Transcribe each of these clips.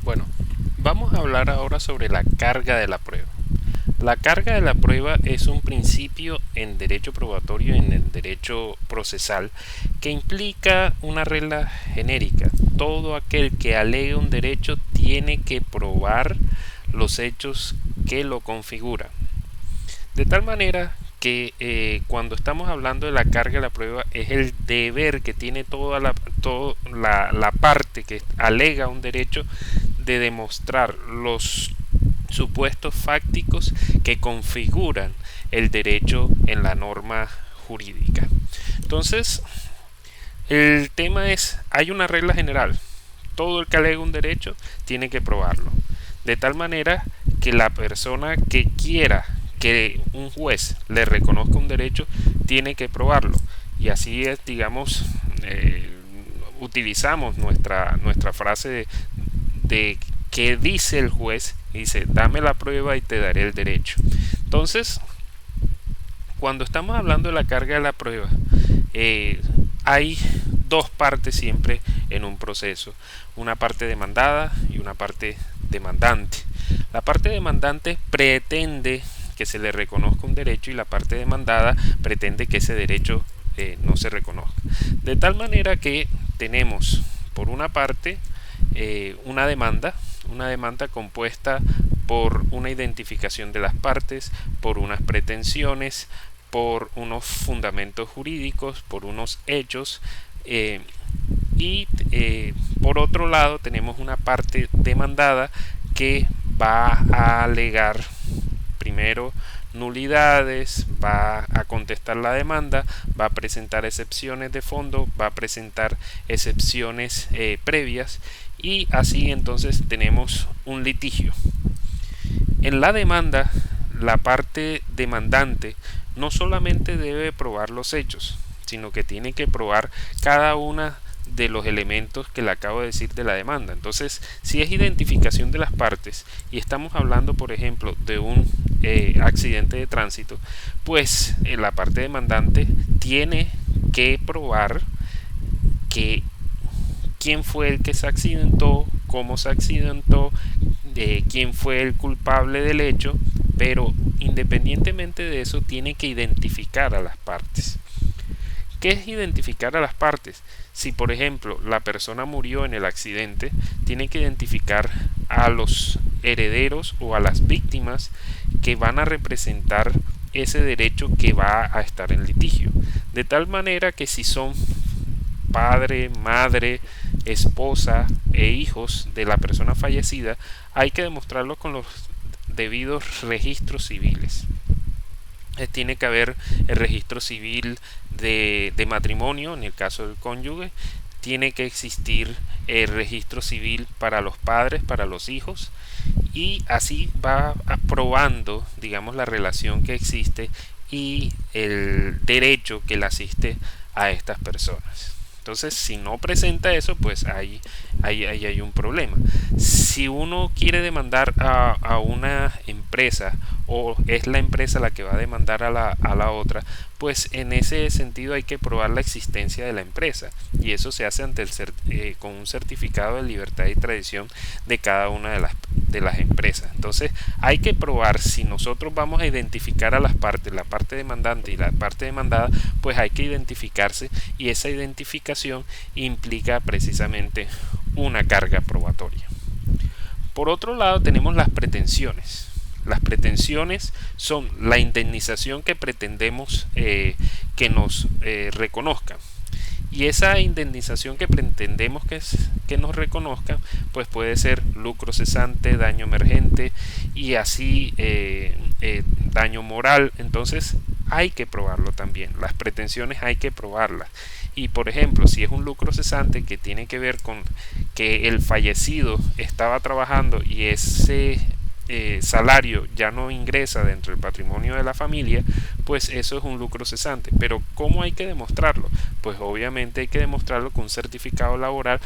Bueno, vamos a hablar ahora sobre la carga de la prueba. La carga de la prueba es un principio en derecho probatorio y en el derecho procesal que implica una regla genérica. Todo aquel que alegue un derecho tiene que probar los hechos que lo configuran. De tal manera que cuando estamos hablando de la carga de la prueba es el deber que tiene toda la parte que alega un derecho de demostrar los supuestos fácticos que configuran el derecho en la norma jurídica. Entonces, el tema es, hay una regla general. Todo el que alega un derecho tiene que probarlo. De tal manera que la persona que quiera que un juez le reconozca un derecho tiene que probarlo. Y así es, digamos, utilizamos nuestra frase de que dice el juez, dice, dame la prueba y te daré el derecho. Entonces, cuando estamos hablando de la carga de la prueba, hay dos partes siempre en un proceso, una parte demandada y una parte demandante. La parte demandante pretende que se le reconozca un derecho y la parte demandada pretende que ese derecho no se reconozca. De tal manera que tenemos por una parte una demanda compuesta por una identificación de las partes, por unas pretensiones, por unos fundamentos jurídicos, por unos hechos, y por otro lado tenemos una parte demandada que va a alegar primero nulidades, va a contestar la demanda, va a presentar excepciones de fondo, va a presentar excepciones previas, y así entonces tenemos un litigio. En la demanda, la parte demandante no solamente debe probar los hechos, sino que tiene que probar cada una de los elementos que le acabo de decir de la demanda. Entonces, si es identificación de las partes y estamos hablando, por ejemplo, de un accidente de tránsito, pues la parte demandante tiene que probar que quién fue el que se accidentó, cómo se accidentó, quién fue el culpable del hecho, pero independientemente de eso tiene que identificar a las partes. ¿Qué es identificar a las partes? Si por ejemplo la persona murió en el accidente, tiene que identificar a los herederos o a las víctimas que van a representar ese derecho que va a estar en litigio. De tal manera que si son padre, madre, esposa e hijos de la persona fallecida, hay que demostrarlo con los debidos registros civiles. Tiene que haber el registro civil de matrimonio en el caso del cónyuge, tiene que existir el registro civil para los padres, para los hijos, y así va aprobando, digamos, la relación que existe y el derecho que le asiste a estas personas. Entonces, si no presenta eso, pues ahí hay un problema. Si uno quiere demandar a una empresa o es la empresa la que va a demandar a la otra, pues en ese sentido hay que probar la existencia de la empresa, y eso se hace con un certificado de libertad y tradición de cada una de las empresas. Entonces hay que probar, si nosotros vamos a identificar a las partes, la parte demandante y la parte demandada, pues hay que identificarse, y esa identificación implica precisamente una carga probatoria. Por otro lado tenemos las pretensiones. Las pretensiones son la indemnización que pretendemos que nos reconozcan. Y esa indemnización que pretendemos que nos reconozcan, pues puede ser lucro cesante, daño emergente y así daño moral. Entonces hay que probarlo también. Las pretensiones hay que probarlas. Y por ejemplo, si es un lucro cesante que tiene que ver con que el fallecido estaba trabajando y ese salario ya no ingresa dentro del patrimonio de la familia, pues eso es un lucro cesante. Pero ¿cómo hay que demostrarlo? Pues obviamente hay que demostrarlo con un certificado laboral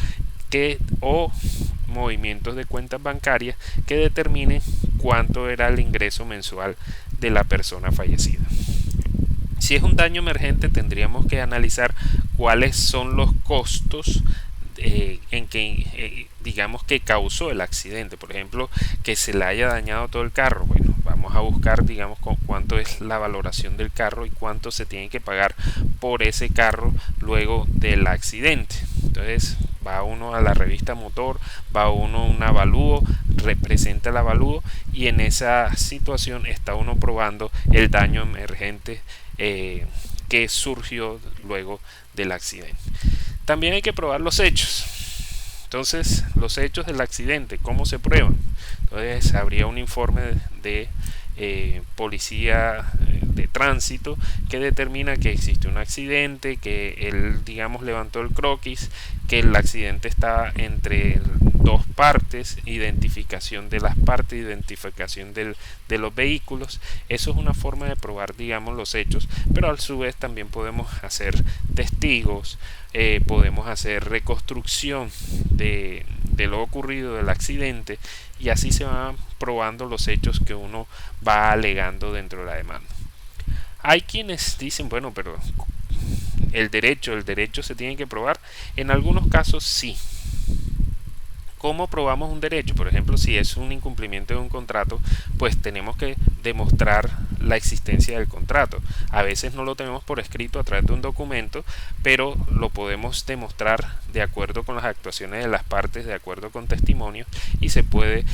o movimientos de cuentas bancarias que determinen cuánto era el ingreso mensual de la persona fallecida. Si es un daño emergente, tendríamos que analizar cuáles son los costos en que digamos que causó el accidente. Por ejemplo, que se le haya dañado todo el carro. Bueno, vamos a buscar, digamos, con cuánto es la valoración del carro y cuánto se tiene que pagar por ese carro luego del accidente. Entonces va uno a la revista motor, va uno a un avalúo, representa el avalúo, y en esa situación está uno probando el daño emergente que surgió luego del accidente. También hay que probar los hechos. Entonces, los hechos del accidente, ¿cómo se prueban? Entonces, habría un informe de policía de tránsito que determina que existe un accidente, que él, digamos, levantó el croquis, que el accidente está entre dos partes, identificación de las partes, identificación de los vehículos. Eso es una forma de probar, digamos, los hechos, pero a su vez también podemos hacer testigos, podemos hacer reconstrucción de lo ocurrido, del accidente, y así se van probando los hechos que uno va alegando dentro de la demanda. Hay quienes dicen, bueno, pero el derecho se tiene que probar. En algunos casos sí. ¿Cómo probamos un derecho? Por ejemplo, si es un incumplimiento de un contrato, pues tenemos que demostrar la existencia del contrato. A veces no lo tenemos por escrito a través de un documento, pero lo podemos demostrar de acuerdo con las actuaciones de las partes, de acuerdo con testimonios, y se puede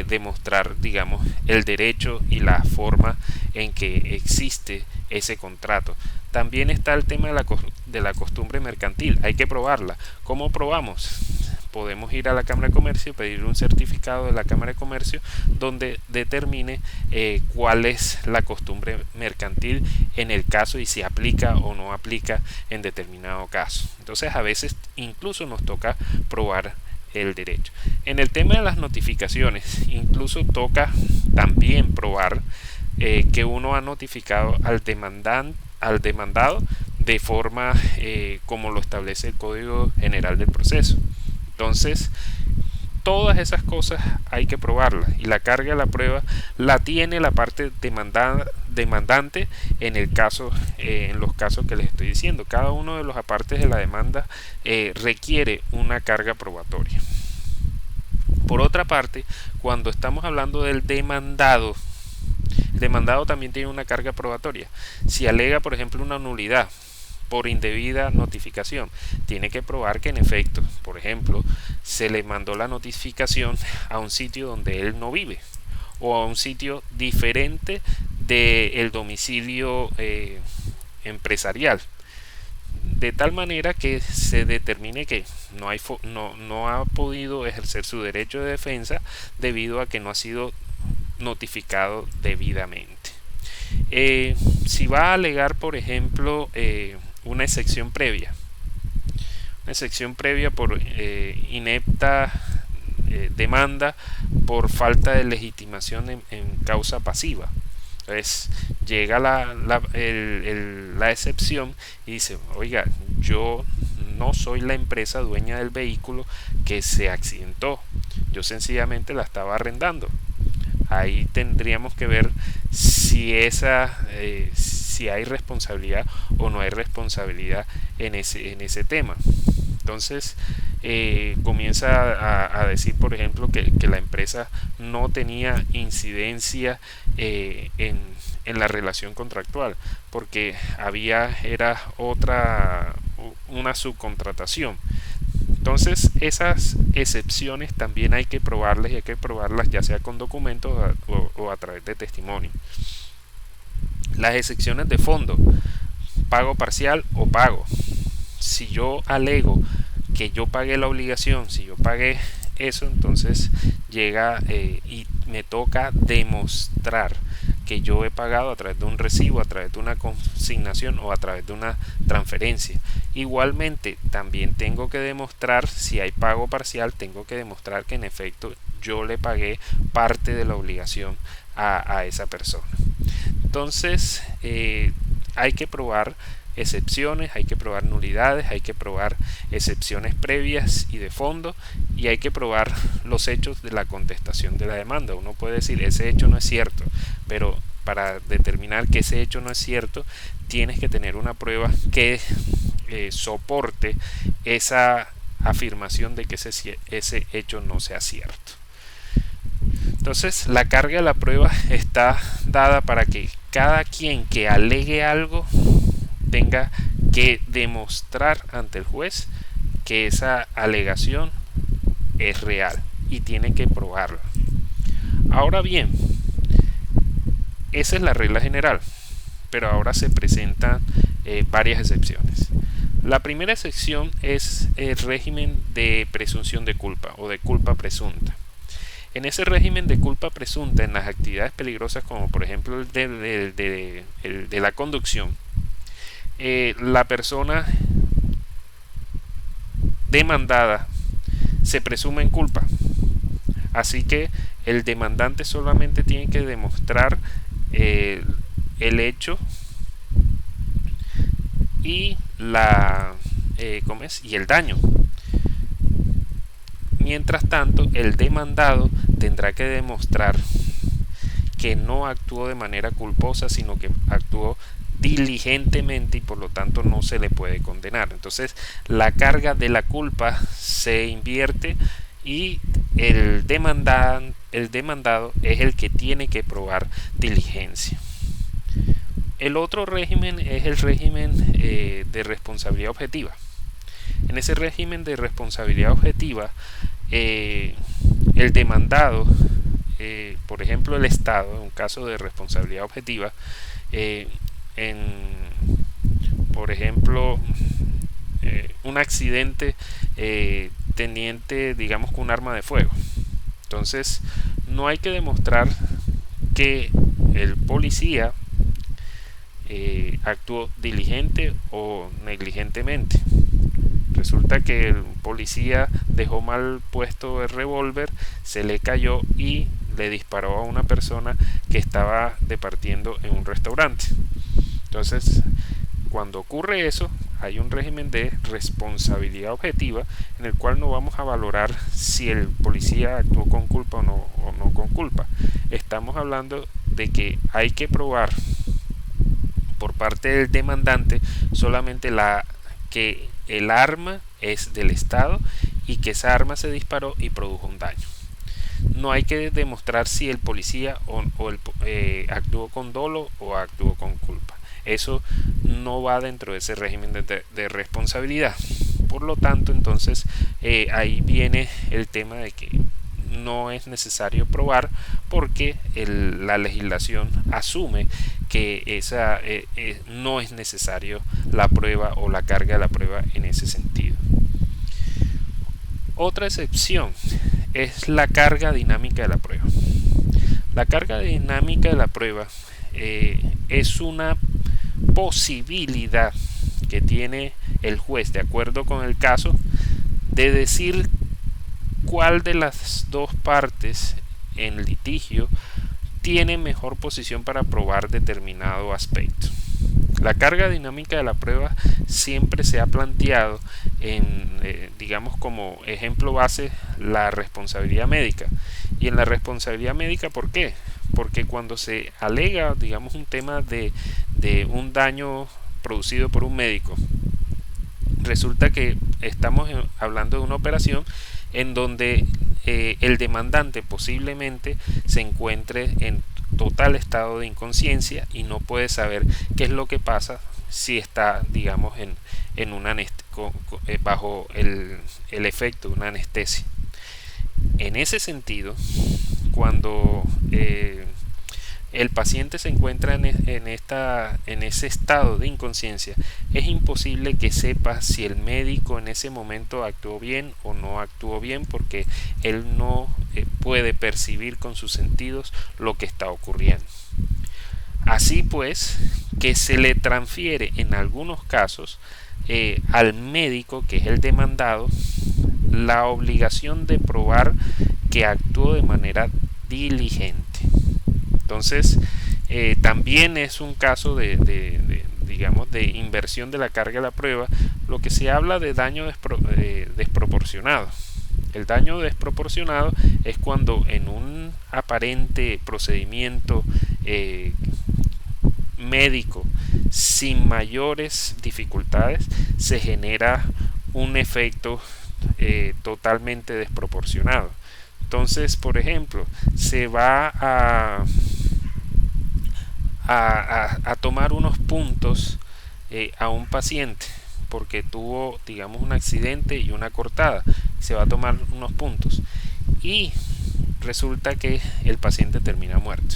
demostrar, digamos, el derecho y la forma en que existe ese contrato. También está el tema de la costumbre mercantil. Hay que probarla. ¿Cómo probamos? Podemos ir a la Cámara de Comercio, pedir un certificado de la Cámara de Comercio donde determine cuál es la costumbre mercantil en el caso y si aplica o no aplica en determinado caso. Entonces, a veces incluso nos toca probar el derecho. En el tema de las notificaciones, incluso toca también probar que uno ha notificado al demandado de forma como lo establece el Código General del Proceso. Entonces, todas esas cosas hay que probarlas, y la carga de la prueba la tiene la parte demandante en el caso, en los casos que les estoy diciendo. Cada uno de los apartes de la demanda requiere una carga probatoria. Por otra parte, cuando estamos hablando del demandado, el demandado también tiene una carga probatoria. Si alega, por ejemplo, una nulidad por indebida notificación, tiene que probar que en efecto, por ejemplo, se le mandó la notificación a un sitio donde él no vive, o a un sitio diferente del domicilio empresarial, de tal manera que se determine que no ha podido ejercer su derecho de defensa debido a que no ha sido notificado debidamente. Si va a alegar, por ejemplo, una excepción previa por inepta demanda por falta de legitimación en causa pasiva. Entonces llega la excepción y dice, oiga, yo no soy la empresa dueña del vehículo que se accidentó, yo sencillamente la estaba arrendando. Ahí tendríamos que ver si si hay responsabilidad o no hay responsabilidad en ese tema. Entonces comienza a decir, por ejemplo, que la empresa no tenía incidencia en la relación contractual, porque era una subcontratación. Entonces, esas excepciones también hay que probarlas, y hay que probarlas ya sea con documentos o a través de testimonio. Las excepciones de fondo, pago parcial o pago. Si yo alego que yo pagué la obligación, si yo pagué eso, entonces llega y me toca demostrar que yo he pagado a través de un recibo, a través de una consignación o a través de una transferencia. Igualmente, también tengo que demostrar, si hay pago parcial, tengo que demostrar que en efecto yo le pagué parte de la obligación a esa persona. Entonces, hay que probar excepciones, hay que probar nulidades, hay que probar excepciones previas y de fondo, y hay que probar los hechos de la contestación de la demanda. Uno puede decir, ese hecho no es cierto, pero para determinar que ese hecho no es cierto, tienes que tener una prueba que soporte esa afirmación de que ese hecho no sea cierto. Entonces, la carga de la prueba está dada para que cada quien que alegue algo tenga que demostrar ante el juez que esa alegación es real y tiene que probarla. Ahora bien, esa es la regla general, pero ahora se presentan varias excepciones. La primera excepción es el régimen de presunción de culpa o de culpa presunta. En ese régimen de culpa presunta, en las actividades peligrosas como por ejemplo el de la conducción, la persona demandada se presume en culpa. Así que el demandante solamente tiene que demostrar el hecho y y el daño. Mientras tanto, el demandado tendrá que demostrar que no actuó de manera culposa, sino que actuó diligentemente y por lo tanto no se le puede condenar. Entonces, la carga de la culpa se invierte y el demandado es el que tiene que probar diligencia. El otro régimen es el régimen de responsabilidad objetiva. En ese régimen de responsabilidad objetiva, el demandado, por ejemplo el Estado, en un caso de responsabilidad objetiva, por ejemplo, un accidente teniente, digamos, con un arma de fuego. Entonces, no hay que demostrar que el policía actuó diligente o negligentemente. Resulta que el policía dejó mal puesto el revólver, se le cayó y le disparó a una persona que estaba departiendo en un restaurante. Entonces, cuando ocurre eso, hay un régimen de responsabilidad objetiva en el cual no vamos a valorar si el policía actuó con culpa o no con culpa. Estamos hablando de que hay que probar por parte del demandante solamente que el arma es del Estado y que esa arma se disparó y produjo un daño. No hay que demostrar si el policía actuó con dolo o actuó con culpa. Eso no va dentro de ese régimen de responsabilidad. Por lo tanto, entonces ahí viene el tema de que no es necesario probar porque la legislación asume que no es necesario la prueba o la carga de la prueba en ese sentido. Otra excepción es la carga dinámica de la prueba. La carga dinámica de la prueba es una posibilidad que tiene el juez, de acuerdo con el caso, de decir cuál de las dos partes en litigio tiene mejor posición para probar determinado aspecto. La carga dinámica de la prueba siempre se ha planteado digamos como ejemplo base la responsabilidad médica. Y en la responsabilidad médica, ¿por qué? Porque cuando se alega, digamos, un tema de un daño producido por un médico, resulta que estamos hablando de una operación en donde el demandante posiblemente se encuentre en total estado de inconsciencia y no puede saber qué es lo que pasa si está, digamos, bajo el efecto de una anestesia. En ese sentido, cuando el paciente se encuentra en ese estado de inconsciencia, es imposible que sepa si el médico en ese momento actuó bien o no actuó bien, porque él no puede percibir con sus sentidos lo que está ocurriendo. Así pues, que se le transfiere en algunos casos al médico, que es el demandado, la obligación de probar que actuó de manera diligente. Entonces, también es un caso digamos, de inversión de la carga de la prueba, lo que se habla de daño desproporcionado. El daño desproporcionado es cuando en un aparente procedimiento médico sin mayores dificultades se genera un efecto totalmente desproporcionado. Entonces, por ejemplo, se va a tomar unos puntos a un paciente porque tuvo, digamos, un accidente y una cortada. Se va a tomar unos puntos y resulta que el paciente termina muerto.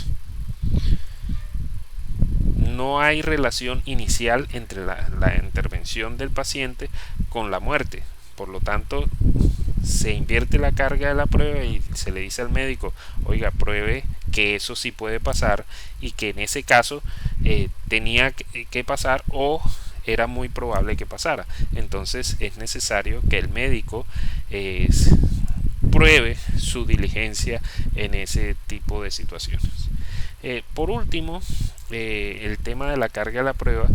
No hay relación inicial entre la intervención del paciente con la muerte. Por lo tanto, se invierte la carga de la prueba y se le dice al médico, oiga, pruebe que eso sí puede pasar y que en ese caso tenía que pasar o era muy probable que pasara. Entonces es necesario que el médico pruebe su diligencia en ese tipo de situaciones. Por último, el tema de la carga de la prueba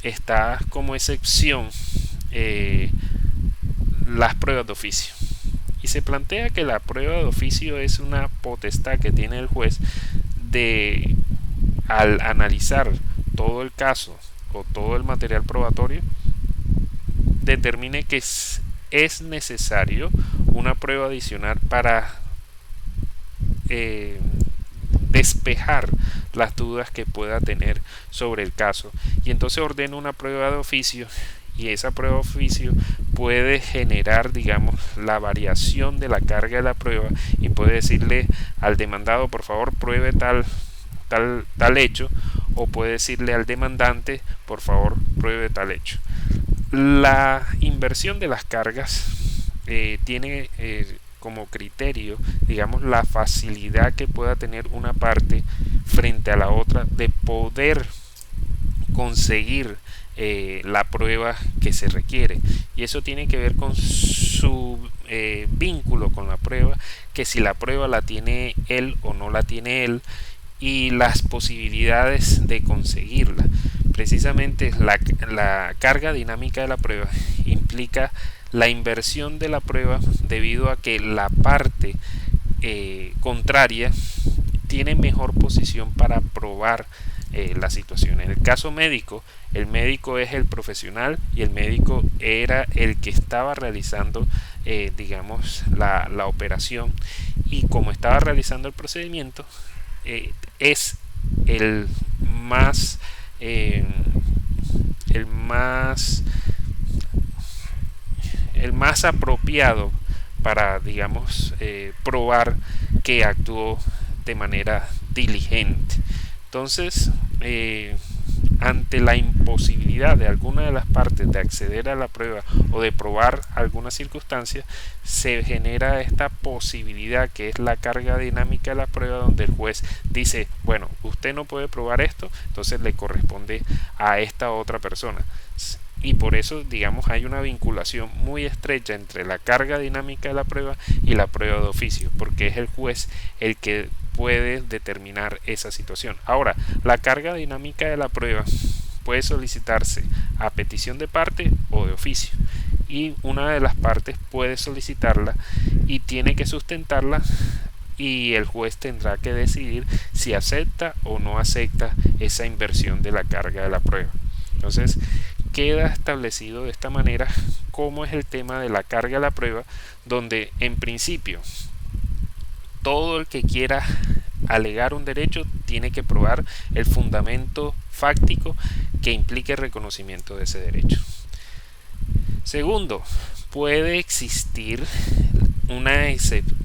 está como excepción las pruebas de oficio. Y se plantea que la prueba de oficio es una potestad que tiene el juez de, al analizar todo el caso o todo el material probatorio, determine que es necesario una prueba adicional para despejar las dudas que pueda tener sobre el caso, y entonces ordena una prueba de oficio, y esa prueba de oficio puede generar, digamos, la variación de la carga de la prueba y puede decirle al demandado, por favor, pruebe tal hecho, o puede decirle al demandante, por favor, pruebe tal hecho. La inversión de las cargas tiene como criterio, digamos, la facilidad que pueda tener una parte frente a la otra de poder conseguir la prueba que se requiere, y eso tiene que ver con su vínculo con la prueba, que si la prueba la tiene él o no la tiene él, y las posibilidades de conseguirla. Precisamente la carga dinámica de la prueba implica la inversión de la prueba debido a que la parte contraria tiene mejor posición para probar la situación. En el caso médico, el médico es el profesional y el médico era el que estaba realizando digamos la operación, y como estaba realizando el procedimiento es el más apropiado para, digamos, probar que actuó de manera diligente. Entonces, ante la imposibilidad de alguna de las partes de acceder a la prueba o de probar alguna circunstancia, se genera esta posibilidad que es la carga dinámica de la prueba, donde el juez dice, bueno, usted no puede probar esto, entonces le corresponde a esta otra persona. Y por eso, digamos, hay una vinculación muy estrecha entre la carga dinámica de la prueba y la prueba de oficio, porque es el juez el que puede determinar esa situación. Ahora, la carga dinámica de la prueba puede solicitarse a petición de parte o de oficio, y una de las partes puede solicitarla y tiene que sustentarla, y el juez tendrá que decidir si acepta o no acepta esa inversión de la carga de la prueba. Entonces, queda establecido de esta manera cómo es el tema de la carga de la prueba, donde en principio todo el que quiera alegar un derecho tiene que probar el fundamento fáctico que implique el reconocimiento de ese derecho. Segundo, puede existir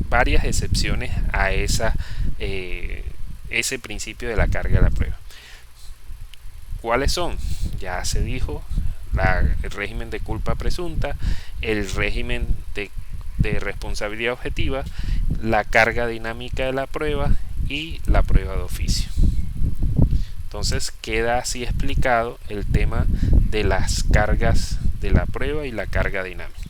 varias excepciones a ese principio de la carga de la prueba. ¿Cuáles son? Ya se dijo, el régimen de culpa presunta, el régimen de responsabilidad objetiva, la carga dinámica de la prueba y la prueba de oficio. Entonces queda así explicado el tema de las cargas de la prueba y la carga dinámica.